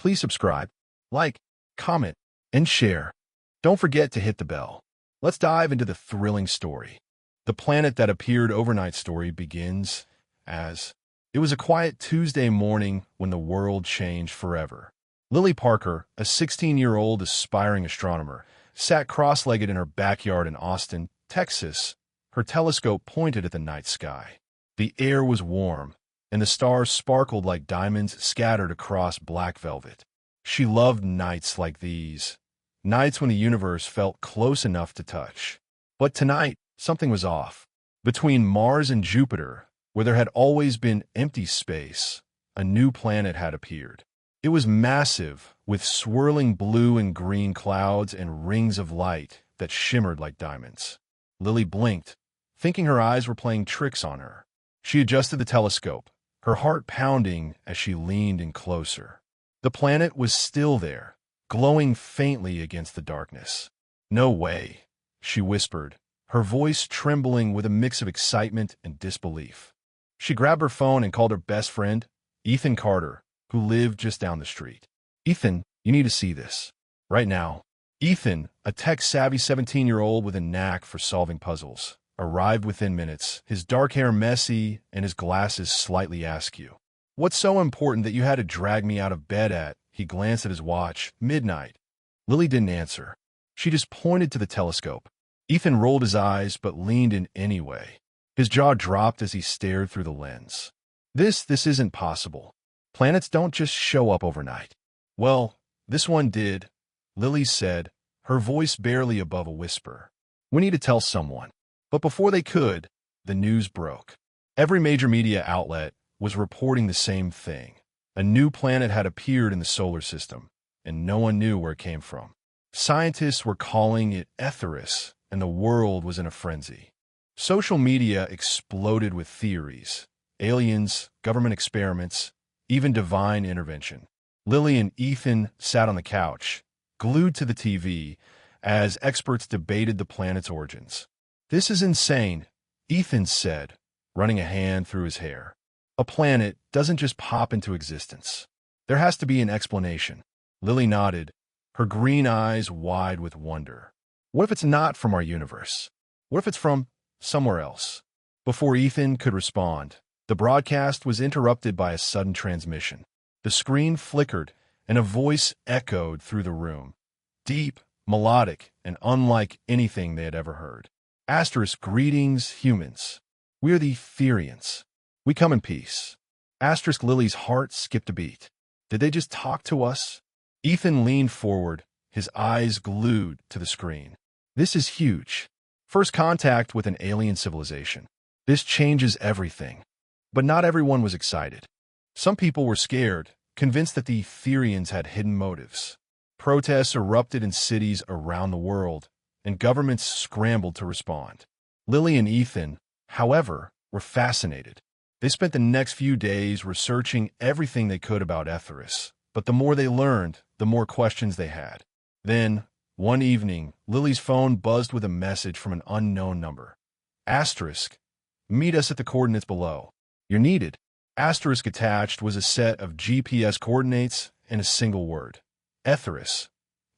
Please subscribe, like, comment, and share. Don't forget to hit the bell. Let's dive into the thrilling story. The Planet That Appeared Overnight story begins as it was a quiet Tuesday morning when the world changed forever. Lily Parker, a 16-year-old aspiring astronomer, sat cross-legged in her backyard in Austin, Texas, her telescope pointed at the night sky. The air was warm, and the stars sparkled like diamonds scattered across black velvet. She loved nights like these, nights when the universe felt close enough to touch. But tonight, something was off. Between Mars and Jupiter, where there had always been empty space, a new planet had appeared. It was massive, with swirling blue and green clouds and rings of light that shimmered like diamonds. Lily blinked, thinking her eyes were playing tricks on her. She adjusted the telescope, her heart pounding as she leaned in closer. The planet was still there, glowing faintly against the darkness. "No way," she whispered, her voice trembling with a mix of excitement and disbelief. She grabbed her phone and called her best friend, Ethan Carter, who lived just down the street. "Ethan, you need to see this. Right now." Ethan, a tech-savvy 17-year-old with a knack for solving puzzles, arrived within minutes, his dark hair messy and his glasses slightly askew. "What's so important that you had to drag me out of bed at?" He glanced at his watch. "Midnight." Lily didn't answer. She just pointed to the telescope. Ethan rolled his eyes but leaned in anyway. His jaw dropped as he stared through the lens. This isn't possible. Planets don't just show up overnight." "Well, this one did," Lily said, her voice barely above a whisper. "We need to tell someone." But before they could, the news broke. Every major media outlet was reporting the same thing. A new planet had appeared in the solar system, and no one knew where it came from. Scientists were calling it Etheris, and the world was in a frenzy. Social media exploded with theories: aliens, government experiments, even divine intervention. Lily and Ethan sat on the couch, glued to the TV, as experts debated the planet's origins. "This is insane," Ethan said, running a hand through his hair. "A planet doesn't just pop into existence. There has to be an explanation." Lily nodded, her green eyes wide with wonder. "What if it's not from our universe? What if it's from somewhere else?" Before Ethan could respond, the broadcast was interrupted by a sudden transmission. The screen flickered, and a voice echoed through the room. Deep, melodic, and unlike anything they had ever heard. Asterisk, "Greetings, humans. We are the Etherians. We come in peace." Asterisk, Lily's heart skipped a beat. Did they just talk to us? Ethan leaned forward, his eyes glued to the screen. "This is huge. First contact with an alien civilization. This changes everything." But not everyone was excited. Some people were scared, convinced that the Etherians had hidden motives. Protests erupted in cities around the world, and governments scrambled to respond. Lily and Ethan, however, were fascinated. They spent the next few days researching everything they could about Etheris, but the more they learned, the more questions they had. Then, one evening, Lily's phone buzzed with a message from an unknown number. Asterisk, "Meet us at the coordinates below. You're needed." Asterisk attached was a set of GPS coordinates and a single word: Etheris.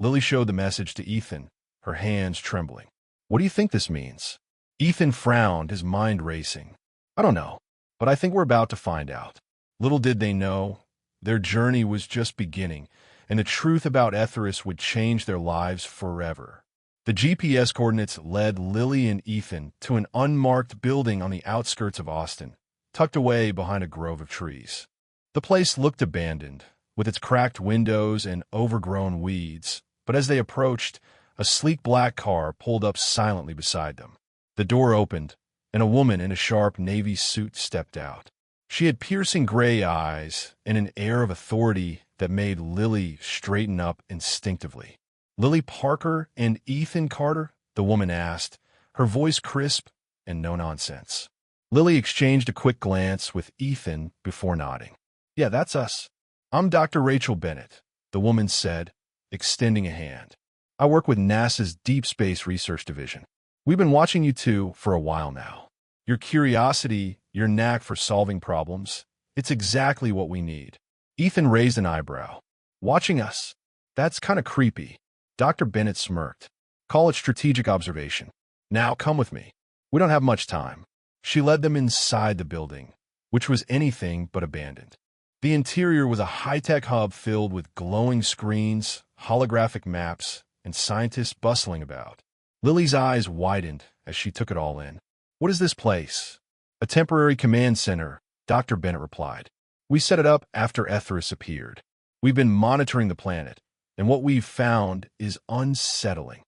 Lily showed the message to Ethan, her hands trembling. "What do you think this means?" Ethan frowned, his mind racing. "I don't know, but I think we're about to find out." Little did they know, their journey was just beginning, and the truth about Etheris would change their lives forever. The GPS coordinates led Lily and Ethan to an unmarked building on the outskirts of Austin, tucked away behind a grove of trees. The place looked abandoned, with its cracked windows and overgrown weeds, but as they approached, a sleek black car pulled up silently beside them. The door opened, and a woman in a sharp navy suit stepped out. She had piercing gray eyes and an air of authority that made Lily straighten up instinctively. "Lily Parker and Ethan Carter?" the woman asked, her voice crisp and no nonsense. Lily exchanged a quick glance with Ethan before nodding. "Yeah, that's us. I'm Dr. Rachel Bennett," the woman said, extending a hand. "I work with NASA's Deep Space Research Division. We've been watching you two for a while now. Your curiosity, your knack for solving problems, it's exactly what we need." Ethan raised an eyebrow. Watching us? That's kind of creepy. Dr. Bennett smirked. Call it strategic observation. Now come with me. We don't have much time. She led them inside the building, which was anything but abandoned. The interior was a high-tech hub filled with glowing screens, holographic maps, and scientists bustling about. Lily's eyes widened as she took it all in. What is this place? A temporary command center, Dr. Bennett replied. We set it up after Ethris appeared. We've been monitoring the planet, and what we've found is unsettling.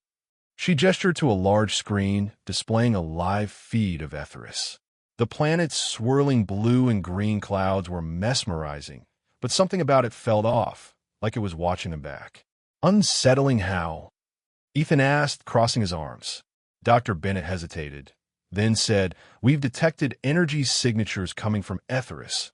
She gestured to a large screen displaying a live feed of Ethris. The planet's swirling blue and green clouds were mesmerizing, but something about it felt off, like it was watching them back. Unsettling how? Ethan asked, crossing his arms. Dr. Bennett hesitated, then said, We've detected energy signatures coming from Ethris,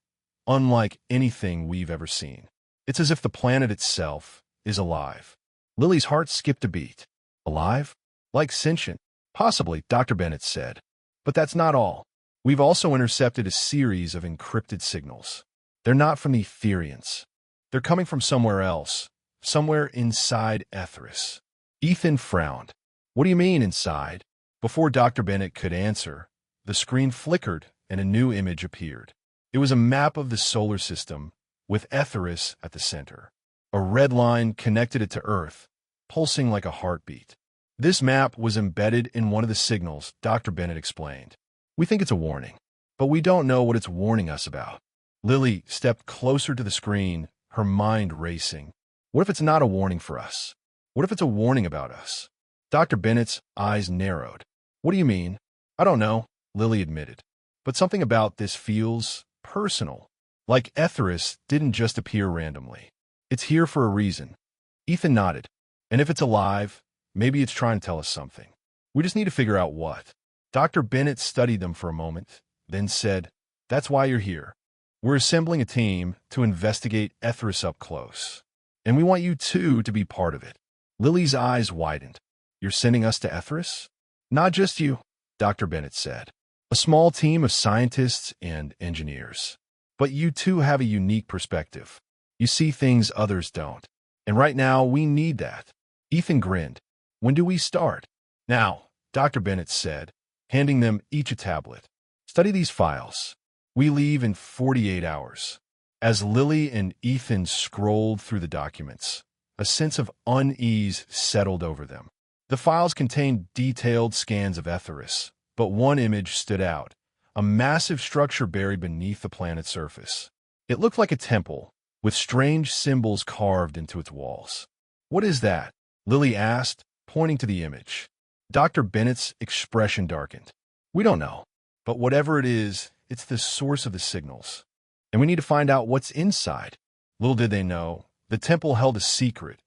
unlike anything we've ever seen. It's as if the planet itself is alive. Lily's heart skipped a beat. Alive? Like sentient? Possibly, Dr. Bennett said. But that's not all. We've also intercepted a series of encrypted signals. They're not from the Etherians. They're coming from somewhere else, somewhere inside Ethris. Ethan frowned. What do you mean inside? Before Dr. Bennett could answer, the screen flickered and a new image appeared. It was a map of the solar system, with Ethris at the center. A red line connected it to Earth, pulsing like a heartbeat. This map was embedded in one of the signals, Dr. Bennett explained. We think it's a warning, but we don't know what it's warning us about. Lily stepped closer to the screen, her mind racing. What if it's not a warning for us? What if it's a warning about us? Dr. Bennett's eyes narrowed. What do you mean? I don't know, Lily admitted. But something about this feels personal. Like Ethris didn't just appear randomly. It's here for a reason. Ethan nodded. And if it's alive, maybe it's trying to tell us something. We just need to figure out what. Dr. Bennett studied them for a moment, then said, That's why you're here. We're assembling a team to investigate Ethris up close. And we want you two to be part of it. Lily's eyes widened. You're sending us to Ethris? Not just you, Dr. Bennett said. A small team of scientists and engineers. But you two have a unique perspective. You see things others don't. And right now, we need that. Ethan grinned. When do we start? Now, Dr. Bennett said, handing them each a tablet. Study these files. We leave in 48 hours. As Lily and Ethan scrolled through the documents, a sense of unease settled over them. The files contained detailed scans of Ethris, but one image stood out, a massive structure buried beneath the planet's surface. It looked like a temple, with strange symbols carved into its walls. What is that? Lily asked, pointing to the image. Dr. Bennett's expression darkened. We don't know, but whatever it is, it's the source of the signals. And we need to find out what's inside. Little did they know, the temple held a secret,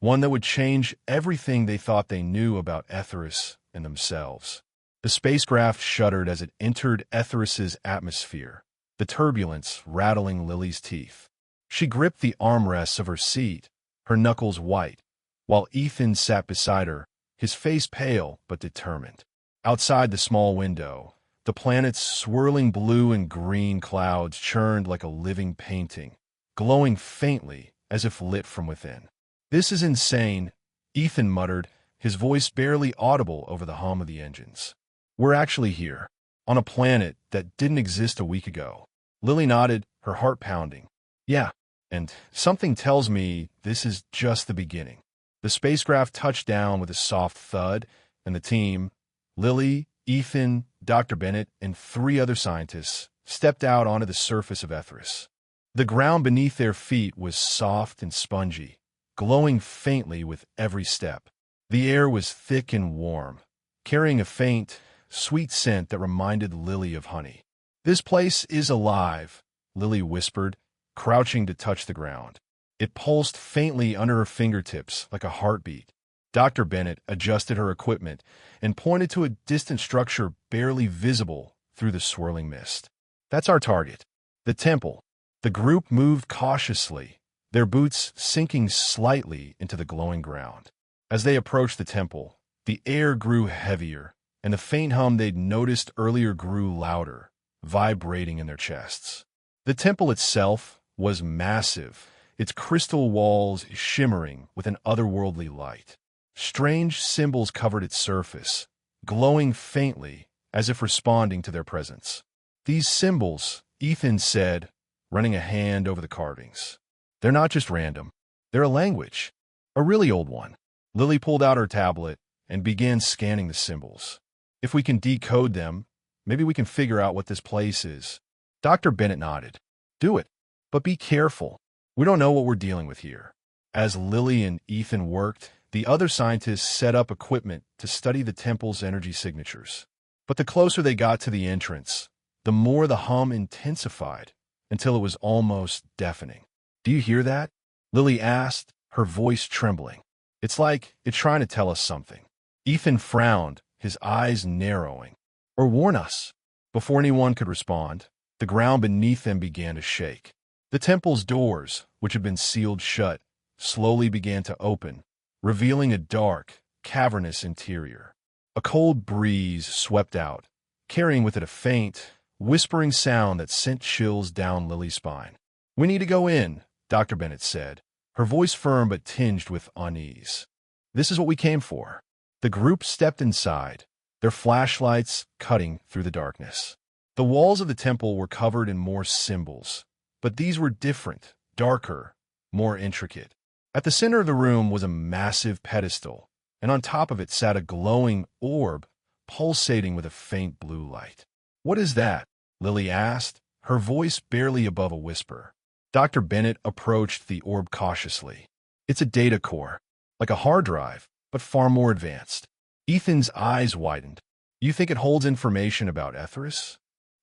one that would change everything they thought they knew about Ethris and themselves. The spacecraft shuddered as it entered Etheris's atmosphere, the turbulence rattling Lily's teeth. She gripped the armrests of her seat, her knuckles white, while Ethan sat beside her, his face pale but determined. Outside the small window, the planet's swirling blue and green clouds churned like a living painting, glowing faintly as if lit from within. This is insane, Ethan muttered, his voice barely audible over the hum of the engines. We're actually here, on a planet that didn't exist a week ago. Lily nodded, her heart pounding. Yeah, and something tells me this is just the beginning. The spacecraft touched down with a soft thud, and the team, Lily, Ethan, Dr. Bennett, and 3 other scientists, stepped out onto the surface of Ethris. The ground beneath their feet was soft and spongy, glowing faintly with every step. The air was thick and warm, carrying a faint, sweet scent that reminded Lily of honey. This place is alive, Lily whispered, crouching to touch the ground. It pulsed faintly under her fingertips like a heartbeat. Dr. Bennett adjusted her equipment and pointed to a distant structure barely visible through the swirling mist. That's our target, the temple. The group moved cautiously, their boots sinking slightly into the glowing ground. As they approached the temple, the air grew heavier, and the faint hum they'd noticed earlier grew louder, vibrating in their chests. The temple itself was massive, its crystal walls shimmering with an otherworldly light. Strange symbols covered its surface, glowing faintly as if responding to their presence. These symbols, Ethan said, running a hand over the carvings. They're not just random. They're a language. A really old one. Lily pulled out her tablet and began scanning the symbols. If we can decode them, maybe we can figure out what this place is. Dr. Bennett nodded. Do it, but be careful. We don't know what we're dealing with here. As Lily and Ethan worked, the other scientists set up equipment to study the temple's energy signatures. But the closer they got to the entrance, the more the hum intensified until it was almost deafening. Do you hear that? Lily asked, her voice trembling. It's like it's trying to tell us something. Ethan frowned, his eyes narrowing. Or warn us. Before anyone could respond, the ground beneath them began to shake. The temple's doors, which had been sealed shut, slowly began to open, revealing a dark, cavernous interior. A cold breeze swept out, carrying with it a faint, whispering sound that sent chills down Lily's spine. We need to go in, Dr. Bennett said, her voice firm but tinged with unease. This is what we came for. The group stepped inside, their flashlights cutting through the darkness. The walls of the temple were covered in more symbols, but these were different, darker, more intricate. At the center of the room was a massive pedestal, and on top of it sat a glowing orb, pulsating with a faint blue light. What is that? Lily asked, her voice barely above a whisper. Dr. Bennett approached the orb cautiously. It's a data core, like a hard drive, but far more advanced. Ethan's eyes widened. You think it holds information about Etheris?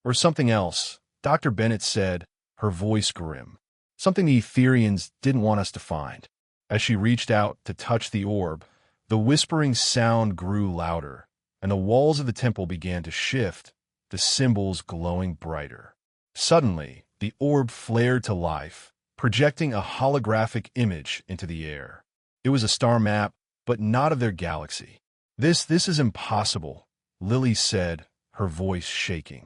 Or something else? Dr. Bennett said, her voice grim. Something the Etherians didn't want us to find. As she reached out to touch the orb, the whispering sound grew louder, and the walls of the temple began to shift, the symbols glowing brighter. Suddenly, the orb flared to life, projecting a holographic image into the air. It was a star map, but not of their galaxy. This is impossible, Lily said, her voice shaking.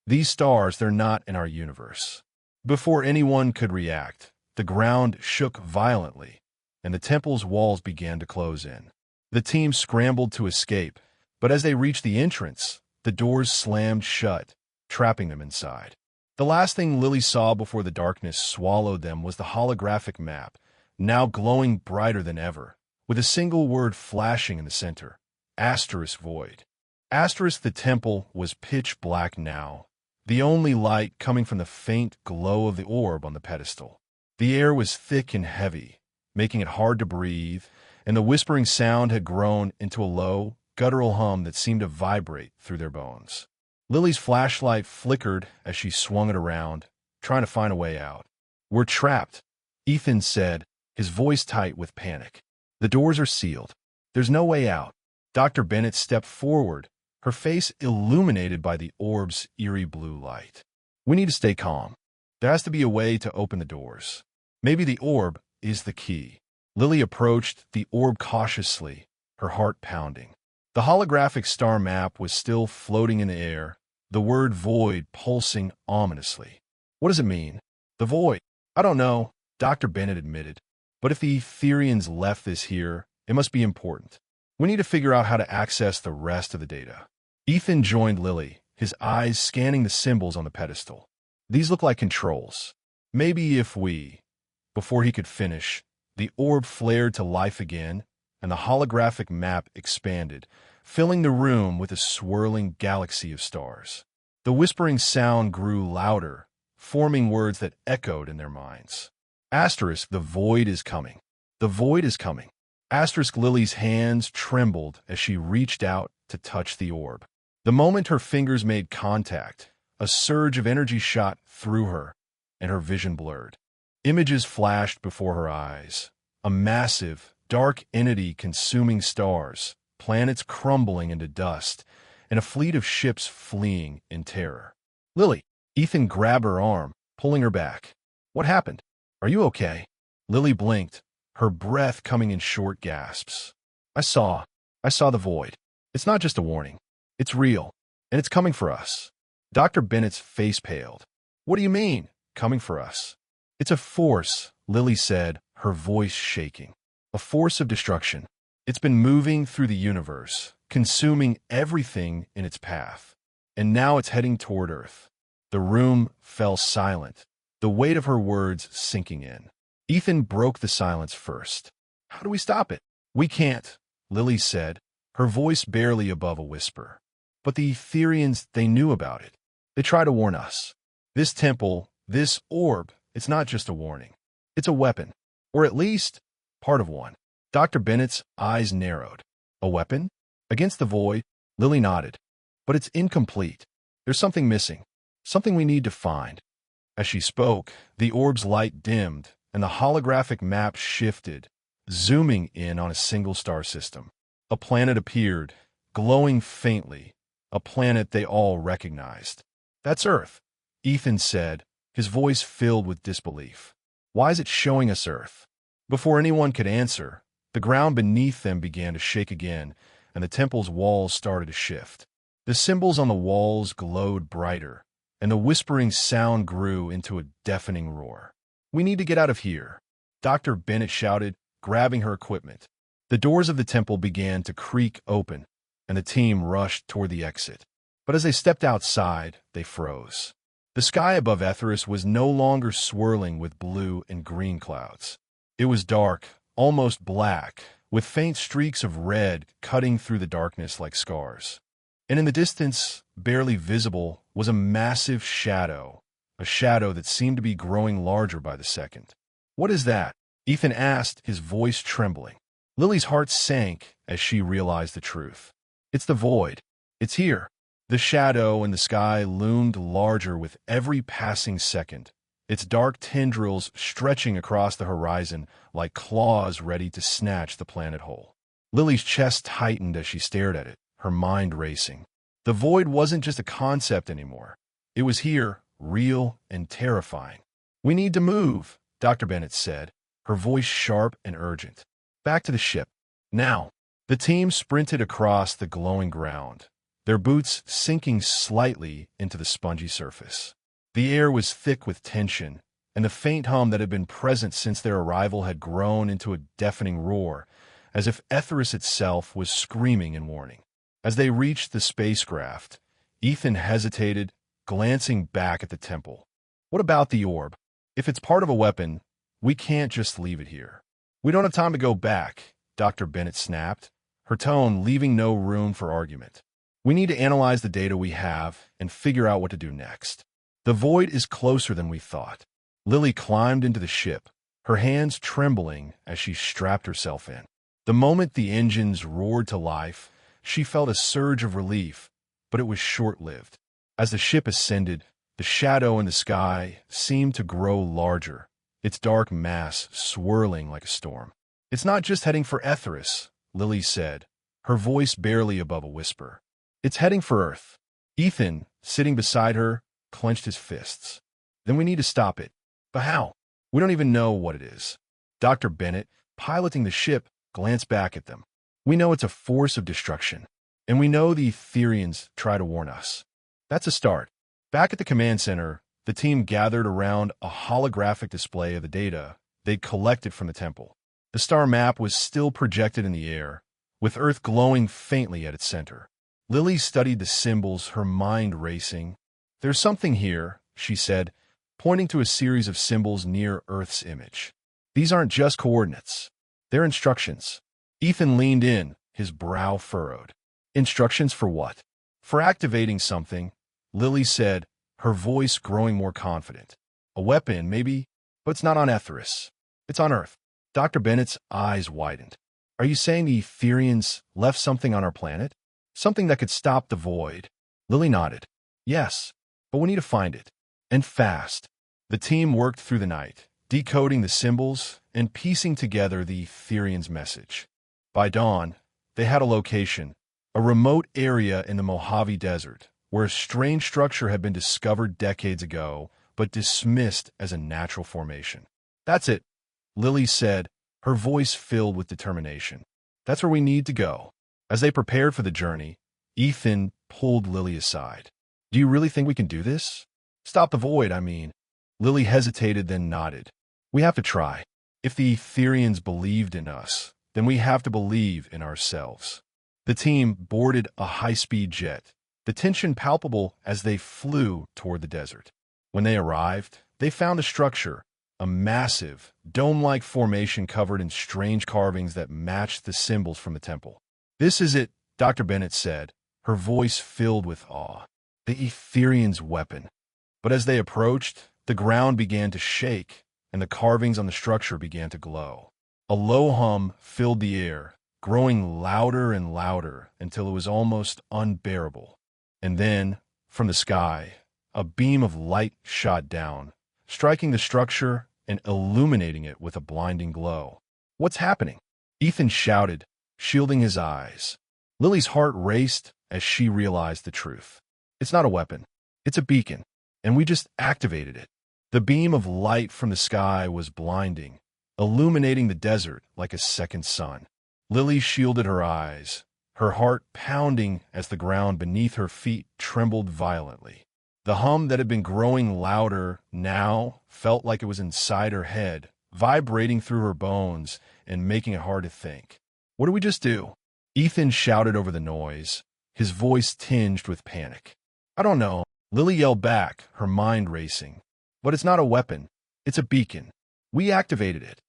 These stars, they're not in our universe. Before anyone could react, the ground shook violently, and the temple's walls began to close in. The team scrambled to escape, but as they reached the entrance, the doors slammed shut, trapping them inside. The last thing Lily saw before the darkness swallowed them was the holographic map, now glowing brighter than ever, with a single word flashing in the center: *void. The temple was pitch black now, the only light coming from the faint glow of the orb on the pedestal. The air was thick and heavy, making it hard to breathe, and the whispering sound had grown into a low, guttural hum that seemed to vibrate through their bones. Lily's flashlight flickered as she swung it around, trying to find a way out. We're trapped, Ethan said, his voice tight with panic. The doors are sealed. There's no way out. Dr. Bennett stepped forward, her face illuminated by the orb's eerie blue light. We need to stay calm. There has to be a way to open the doors. Maybe the orb is the key. Lily approached the orb cautiously, her heart pounding. The holographic star map was still floating in the air, the word void pulsing ominously. What does it mean? The void? I don't know, Dr. Bennett admitted. But if the Etherians left this here, it must be important. We need to figure out how to access the rest of the data. Ethan joined Lily, his eyes scanning the symbols on the pedestal. These look like controls. Maybe if we... Before he could finish, the orb flared to life again, and the holographic map expanded, filling the room with a swirling galaxy of stars. The whispering sound grew louder, forming words that echoed in their minds. The void is coming. The void is coming. Lily's hands trembled as she reached out to touch the orb. The moment her fingers made contact, a surge of energy shot through her, and her vision blurred. Images flashed before her eyes. A massive, dark entity consuming stars, planets crumbling into dust, and a fleet of ships fleeing in terror. Lily! Ethan grabbed her arm, pulling her back. What happened? Are you okay? Lily blinked, her breath coming in short gasps. I saw the void. It's not just a warning. It's real, and it's coming for us. Dr. Bennett's face paled. What do you mean, coming for us? It's a force, Lily said, her voice shaking. A force of destruction. It's been moving through the universe, consuming everything in its path. And now it's heading toward Earth. The room fell silent, the weight of her words sinking in. Ethan broke the silence first. How do we stop it? We can't, Lily said, her voice barely above a whisper. But the Etherians, they knew about it. They try to warn us. This temple, this orb, it's not just a warning. It's a weapon. Or at least, part of one. Dr. Bennett's eyes narrowed. A weapon? Against the void, Lily nodded. But it's incomplete. There's something missing. Something we need to find. As she spoke, the orb's light dimmed, and the holographic map shifted, zooming in on a single star system. A planet appeared, glowing faintly, a planet they all recognized. That's Earth, Ethan said, his voice filled with disbelief. Why is it showing us Earth? Before anyone could answer, the ground beneath them began to shake again, and the temple's walls started to shift. The symbols on the walls glowed brighter, and the whispering sound grew into a deafening roar. We need to get out of here, Dr. Bennett shouted, grabbing her equipment. The doors of the temple began to creak open, and the team rushed toward the exit. But as they stepped outside, they froze. The sky above Etheris was no longer swirling with blue and green clouds. It was dark, almost black, with faint streaks of red cutting through the darkness like scars. And in the distance, barely visible, was a massive shadow, a shadow that seemed to be growing larger by the second. What is that? Ethan asked, his voice trembling. Lily's heart sank as she realized the truth. It's the void. It's here. The shadow in the sky loomed larger with every passing second, its dark tendrils stretching across the horizon like claws ready to snatch the planet whole. Lily's chest tightened as she stared at it, her mind racing. The void wasn't just a concept anymore. It was here, real and terrifying. We need to move, Dr. Bennett said, her voice sharp and urgent. Back to the ship. Now. The team sprinted across the glowing ground, their boots sinking slightly into the spongy surface. The air was thick with tension, and the faint hum that had been present since their arrival had grown into a deafening roar, as if Etheris itself was screaming in warning. As they reached the spacecraft, Ethan hesitated, glancing back at the temple. What about the orb? If it's part of a weapon, we can't just leave it here. We don't have time to go back, Dr. Bennett snapped, her tone leaving no room for argument. We need to analyze the data we have and figure out what to do next. The void is closer than we thought. Lily climbed into the ship, her hands trembling as she strapped herself in. The moment the engines roared to life, she felt a surge of relief, but it was short-lived. As the ship ascended, the shadow in the sky seemed to grow larger, its dark mass swirling like a storm. It's not just heading for Etheris, Lily said, her voice barely above a whisper. It's heading for Earth. Ethan, sitting beside her, clenched his fists. Then we need to stop it. But how? We don't even know what it is. Dr. Bennett, piloting the ship, glanced back at them. We know it's a force of destruction, and we know the Etherians try to warn us. That's a start. Back at the command center, the team gathered around a holographic display of the data they'd collected from the temple. The star map was still projected in the air, with Earth glowing faintly at its center. Lily studied the symbols, her mind racing. There's something here, she said, pointing to a series of symbols near Earth's image. These aren't just coordinates. They're instructions. Ethan leaned in, his brow furrowed. Instructions for what? For activating something, Lily said, her voice growing more confident. A weapon, maybe, but it's not on Etheris. It's on Earth. Dr. Bennett's eyes widened. Are you saying the Etherians left something on our planet? Something that could stop the void? Lily nodded. Yes, but we need to find it. And fast. The team worked through the night, decoding the symbols and piecing together the Etherians' message. By dawn, they had a location, a remote area in the Mojave Desert, where a strange structure had been discovered decades ago, but dismissed as a natural formation. That's it, Lily said, her voice filled with determination. That's where we need to go. As they prepared for the journey, Ethan pulled Lily aside. Do you really think we can do this? Stop the void, I mean. Lily hesitated, then nodded. We have to try. If the Etherians believed in us, then we have to believe in ourselves. The team boarded a high-speed jet, the tension palpable as they flew toward the desert. When they arrived, they found a structure, a massive, dome-like formation covered in strange carvings that matched the symbols from the temple. "This is it," Dr. Bennett said, her voice filled with awe. "The Etherians' weapon." But as they approached, the ground began to shake, and the carvings on the structure began to glow. A low hum filled the air, growing louder and louder until it was almost unbearable. And then, from the sky, a beam of light shot down, striking the structure and illuminating it with a blinding glow. "What's happening?" Ethan shouted, shielding his eyes. Lily's heart raced as she realized the truth. "It's not a weapon. It's a beacon, and we just activated it." The beam of light from the sky was blinding, illuminating the desert like a second sun. Lily shielded her eyes, her heart pounding as the ground beneath her feet trembled violently. The hum that had been growing louder now felt like it was inside her head, vibrating through her bones and making it hard to think. "What did we just do?" Ethan shouted over the noise, his voice tinged with panic. "I don't know," Lily yelled back, her mind racing. "But it's not a weapon. It's a beacon. We activated it."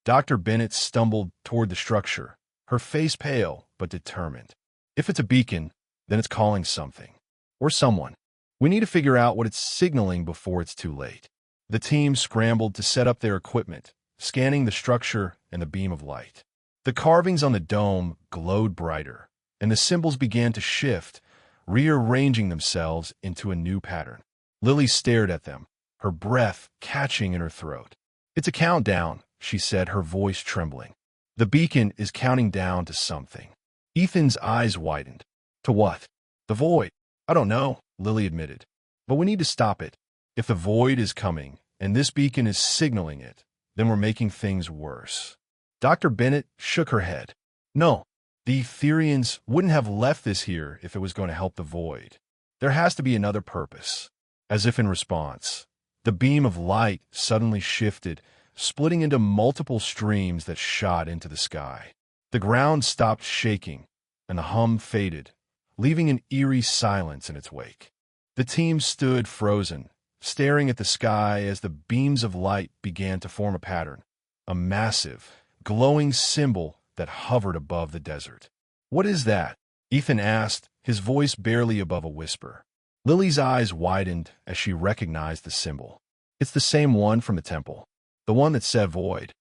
Dr. Bennett stumbled toward the structure, her face pale but determined. "If it's a beacon, then it's calling something. Or someone. We need to figure out what it's signaling before it's too late." The team scrambled to set up their equipment, scanning the structure and the beam of light. The carvings on the dome glowed brighter, and the symbols began to shift, rearranging themselves into a new pattern. Lily stared at them, her breath catching in her throat. "It's a countdown," she said, her voice trembling. "The beacon is counting down to something." Ethan's eyes widened. "To what?" "The void." "I don't know," Lily admitted. "But we need to stop it. If the void is coming, and this beacon is signaling it, then we're making things worse." Dr. Bennett shook her head. "No, the Etherians wouldn't have left this here if it was going to help the void. There has to be another purpose." As if in response, the beam of light suddenly shifted, splitting into multiple streams that shot into the sky. The ground stopped shaking, and the hum faded, leaving an eerie silence in its wake. The team stood frozen, staring at the sky as the beams of light began to form a pattern, a massive, glowing symbol that hovered above the desert. "What is that?" Ethan asked, his voice barely above a whisper. Lily's eyes widened as she recognized the symbol. "It's the same one from the temple, the one that said void.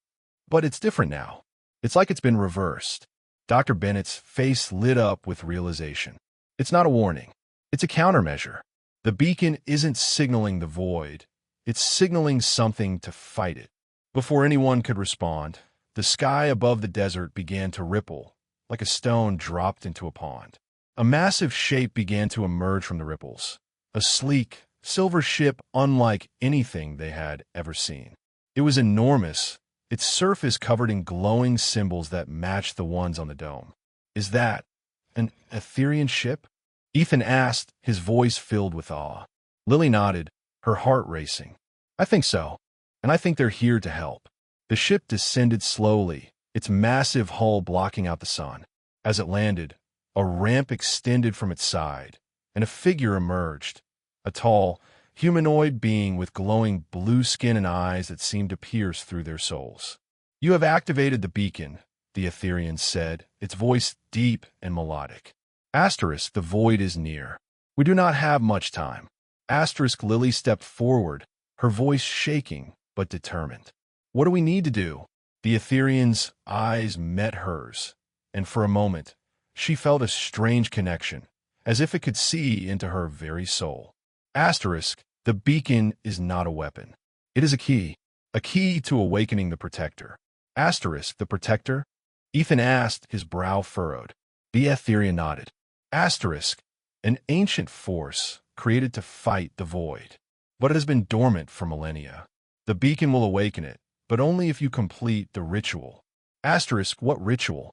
But it's different now. It's like it's been reversed." Dr. Bennett's face lit up with realization. "It's not a warning. It's a countermeasure. The beacon isn't signaling the void. It's signaling something to fight it." Before anyone could respond, the sky above the desert began to ripple, like a stone dropped into a pond. A massive shape began to emerge from the ripples, a sleek, silver ship unlike anything they had ever seen. It was enormous, its surface covered in glowing symbols that matched the ones on the dome. "Is that an Etherian ship?" Ethan asked, his voice filled with awe. Lily nodded, her heart racing. "I think so, and I think they're here to help." The ship descended slowly, its massive hull blocking out the sun. As it landed, a ramp extended from its side, and a figure emerged, a tall, humanoid being with glowing blue skin and eyes that seemed to pierce through their souls. "You have activated the beacon," the Etherian said, its voice deep and melodic. Asterisk, "the void is near. We do not have much time." Asterisk, Lily stepped forward, her voice shaking but determined. "What do we need to do?" The Etherian's eyes met hers, and for a moment, she felt a strange connection, as if it could see into her very soul. Asterisk, "the beacon is not a weapon. It is a key to awakening the Protector." Asterisk, "the Protector?" Ethan asked, his brow furrowed. The Etherian nodded. Asterisk, "an ancient force created to fight the void, but it has been dormant for millennia. The beacon will awaken it, but only if you complete the ritual." Asterisk, "what ritual?"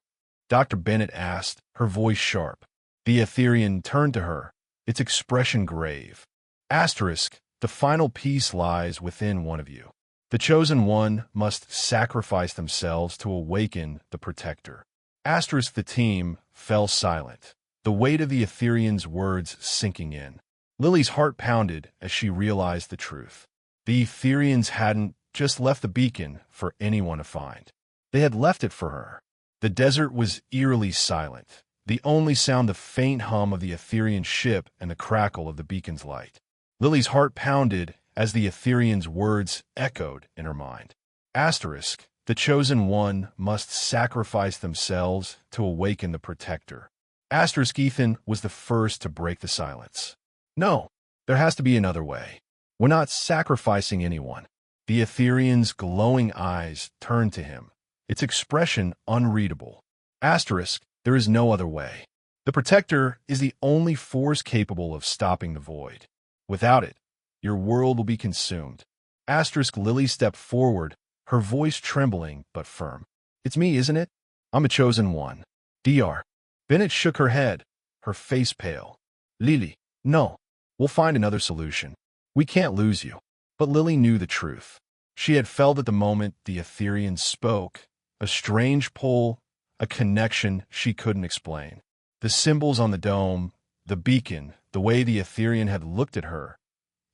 Dr. Bennett asked, her voice sharp. The Etherian turned to her, its expression grave. Asterisk, "the final piece lies within one of you." The chosen one must sacrifice themselves to awaken the protector. Asterisk the team fell silent, the weight of the Etherean's words sinking in. Lily's heart pounded as she realized the truth. The Ethereans hadn't just left the beacon for anyone to find. They had left it for her. The desert was eerily silent, the only sound the faint hum of the Etherean ship and the crackle of the beacon's light. Lily's heart pounded as the Etherean's words echoed in her mind. Asterisk, the chosen one must sacrifice themselves to awaken the protector. Asterisk Ethan was the first to break the silence. No, there has to be another way. We're not sacrificing anyone. The Etherean's glowing eyes turned to him, its expression unreadable. Asterisk, there is no other way. The protector is the only force capable of stopping the void. Without it, your world will be consumed. Asterisk Lily stepped forward, her voice trembling but firm. It's me, isn't it? I'm a chosen one. Dr. Bennett shook her head, her face pale. Lily, no. We'll find another solution. We can't lose you. But Lily knew the truth. She had felt at the moment the Etherean spoke, a strange pull, a connection she couldn't explain. The symbols on the dome, the beacon, the way the Etherean had looked at her,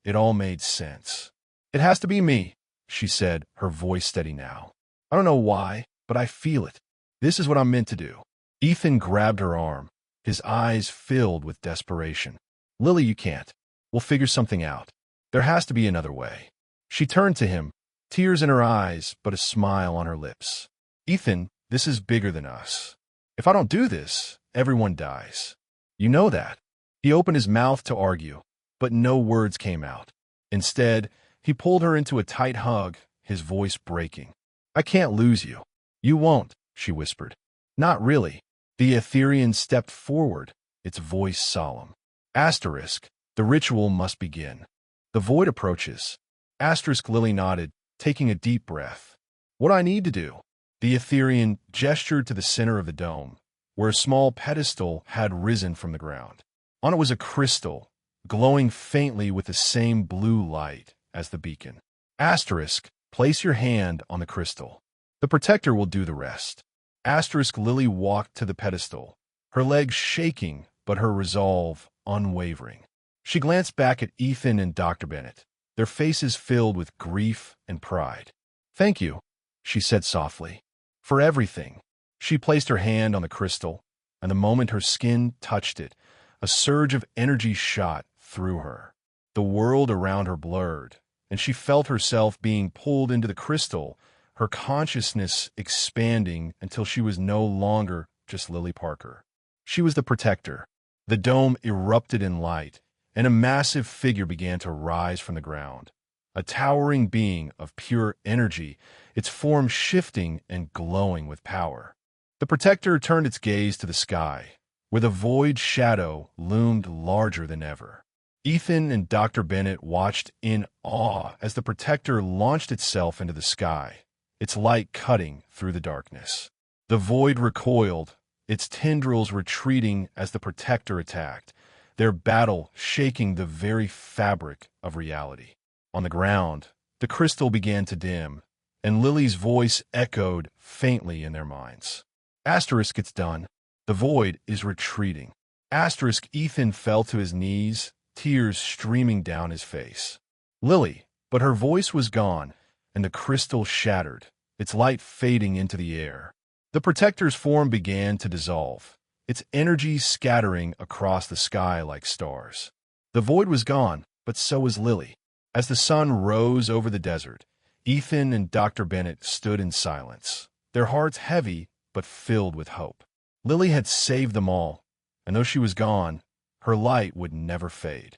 it all made sense. It has to be me, she said, her voice steady now. I don't know why, but I feel it. This is what I'm meant to do. Ethan grabbed her arm, his eyes filled with desperation. Lily, you can't. We'll figure something out. There has to be another way. She turned to him, tears in her eyes, but a smile on her lips. Ethan, this is bigger than us. If I don't do this, everyone dies. You know that. He opened his mouth to argue, but no words came out. Instead, he pulled her into a tight hug, his voice breaking. I can't lose you. You won't, she whispered. Not really. The Etherean stepped forward, its voice solemn. Asterisk, the ritual must begin. The void approaches. Asterisk Lily nodded, taking a deep breath. What I need to do? The Etherean gestured to the center of the dome, where a small pedestal had risen from the ground. On it was a crystal, glowing faintly with the same blue light as the beacon. Asterisk, place your hand on the crystal. The protector will do the rest. Asterisk Lily walked to the pedestal, her legs shaking, but her resolve unwavering. She glanced back at Ethan and Dr. Bennett, their faces filled with grief and pride. Thank you, she said softly, for everything. She placed her hand on the crystal, and the moment her skin touched it, a surge of energy shot through her. The world around her blurred, and she felt herself being pulled into the crystal, her consciousness expanding until she was no longer just Lily Parker. She was the protector. The dome erupted in light, and a massive figure began to rise from the ground. A towering being of pure energy, its form shifting and glowing with power. The protector turned its gaze to the sky, where the void shadow loomed larger than ever. Ethan and Dr. Bennett watched in awe as the protector launched itself into the sky, its light cutting through the darkness. The void recoiled, its tendrils retreating as the protector attacked, their battle shaking the very fabric of reality. On the ground, the crystal began to dim, and Lily's voice echoed faintly in their minds. Asterisk, it's done. The void is retreating. Asterisk, Ethan fell to his knees, tears streaming down his face. Lily, but her voice was gone, and the crystal shattered, its light fading into the air. The protector's form began to dissolve, its energy scattering across the sky like stars. The void was gone, but so was Lily. As the sun rose over the desert, Ethan and Dr. Bennett stood in silence, their hearts heavy but filled with hope. Lily had saved them all, and though she was gone, her light would never fade.